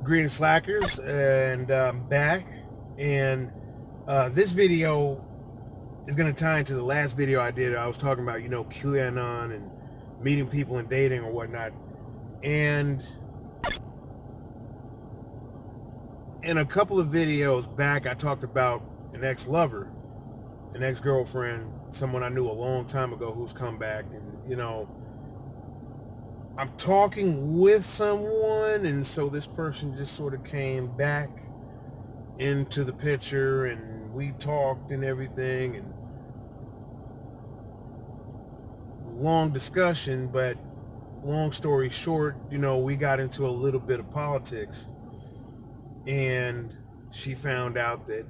Greetings, Slackers, and I'm back. And this video is going to tie into the last video I did. I was talking about, QAnon and meeting people and dating or whatnot. And in a couple of videos back, I talked about an ex-lover, an ex-girlfriend, someone I knew a long time ago who's come back. And, I'm talking with someone, and so this person just sort of came back into the picture, and we talked and everything, and long discussion, but long story short, we got into a little bit of politics, and she found out that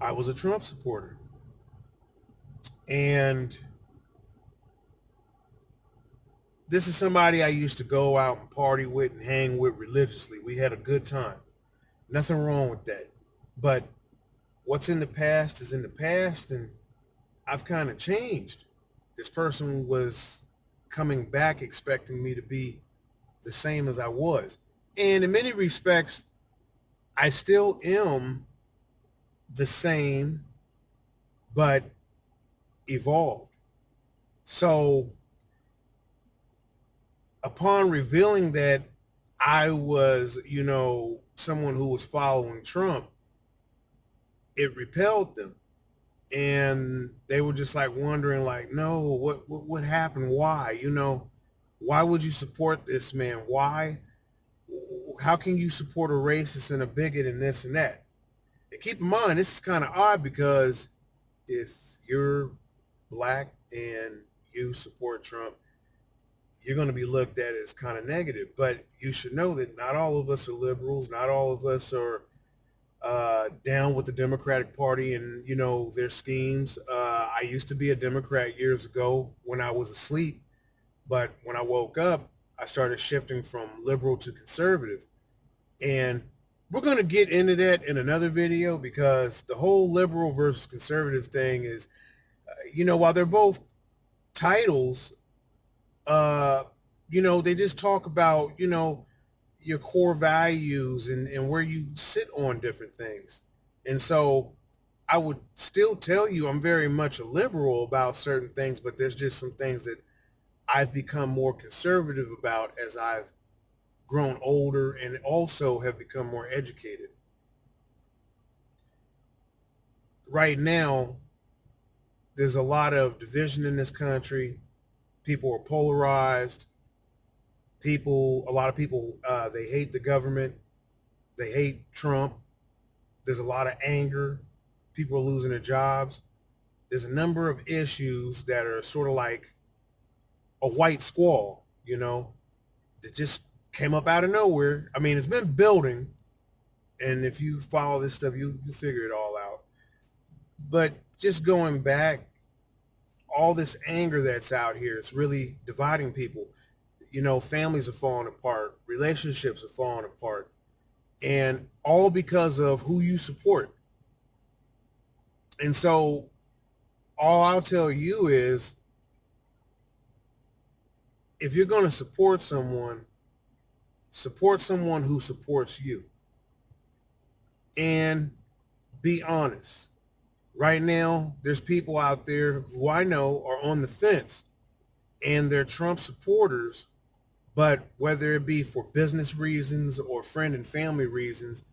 I was a Trump supporter. And this is somebody I used to go out and party with and hang with religiously. We had a good time. Nothing wrong with that. But what's in the past is in the past, and I've kind of changed. This person was coming back expecting me to be the same as I was. And in many respects, I still am the same, but evolved. So upon revealing that I was, someone who was following Trump, it repelled them. And they were just like wondering, like, no, what happened? Why? Why would you support this man? Why? How can you support a racist and a bigot and this and that? And keep in mind, this is kind of odd because if you're black and you support Trump, you're going to be looked at as kind of negative. But you should know that not all of us are liberals. Not all of us are down with the Democratic Party and, their schemes. I used to be a Democrat years ago when I was asleep. But when I woke up, I started shifting from liberal to conservative. And we're going to get into that in another video because the whole liberal versus conservative thing is, while they're both titles, they just talk about, your core values and where you sit on different things. And so I would still tell you I'm very much a liberal about certain things, but there's just some things that I've become more conservative about as I've grown older and also have become more educated. Right now, there's a lot of division in this country. People are polarized. A lot of people, they hate the government. They hate Trump. There's a lot of anger. People are losing their jobs. There's a number of issues that are sort of like a white squall, that just came up out of nowhere. I mean, it's been building, and if you follow this stuff, you figure it all out. But just going back, all this anger that's out here, it's really dividing people. Families are falling apart, relationships are falling apart, and all because of who you support. And so all I'll tell you is, if you're going to support someone who supports you. And be honest. Right now, there's people out there who I know are on the fence, and they're Trump supporters, but whether it be for business reasons or friend and family reasons,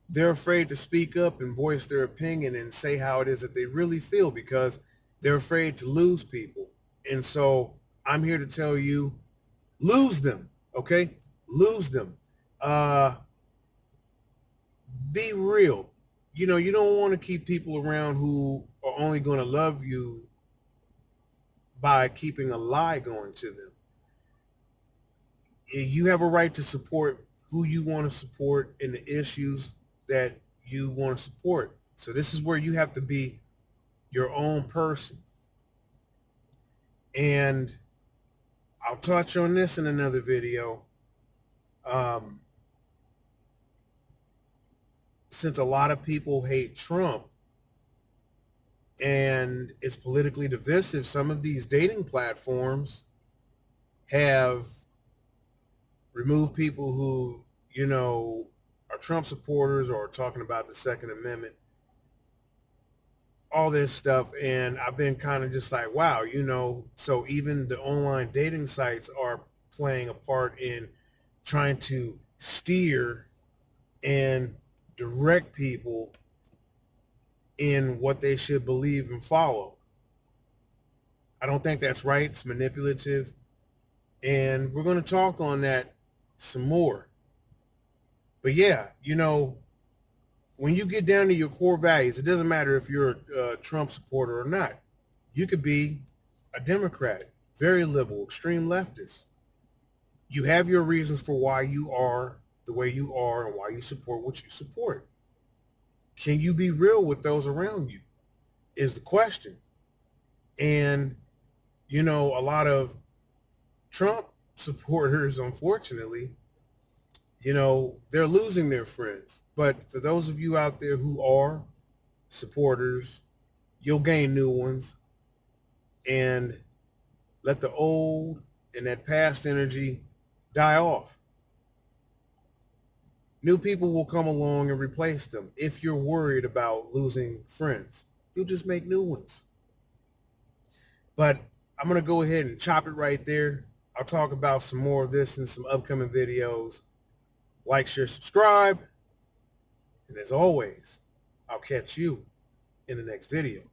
they're afraid to speak up and voice their opinion and say how it is that they really feel because they're afraid to lose people. And so I'm here to tell you, lose them, okay? Lose them. Be real. You don't want to keep people around who are only going to love you by keeping a lie going to them. You have a right to support who you want to support and the issues that you want to support. So this is where you have to be your own person. And I'll touch on this in another video. Since a lot of people hate Trump and it's politically divisive, some of these dating platforms have remove people who, are Trump supporters or talking about the Second Amendment, all this stuff. And I've been kind of just like, wow, so even the online dating sites are playing a part in trying to steer and direct people in what they should believe and follow. I don't think that's right. It's manipulative. And we're going to talk on that some more. But yeah, when you get down to your core values, it doesn't matter if you're a Trump supporter or not. You could be a Democrat, very liberal, extreme leftist. You have your reasons for why you are the way you are and why you support what you support. Can you be real with those around you is the question. And, a lot of Trump supporters, unfortunately, they're losing their friends. But for those of you out there who are supporters, you'll gain new ones. And let the old and that past energy die off. New people will come along and replace them. If you're worried about losing friends, you'll just make new ones. But I'm going to go ahead and chop it right there. I'll talk about some more of this in some upcoming videos. Like, share, subscribe. And as always, I'll catch you in the next video.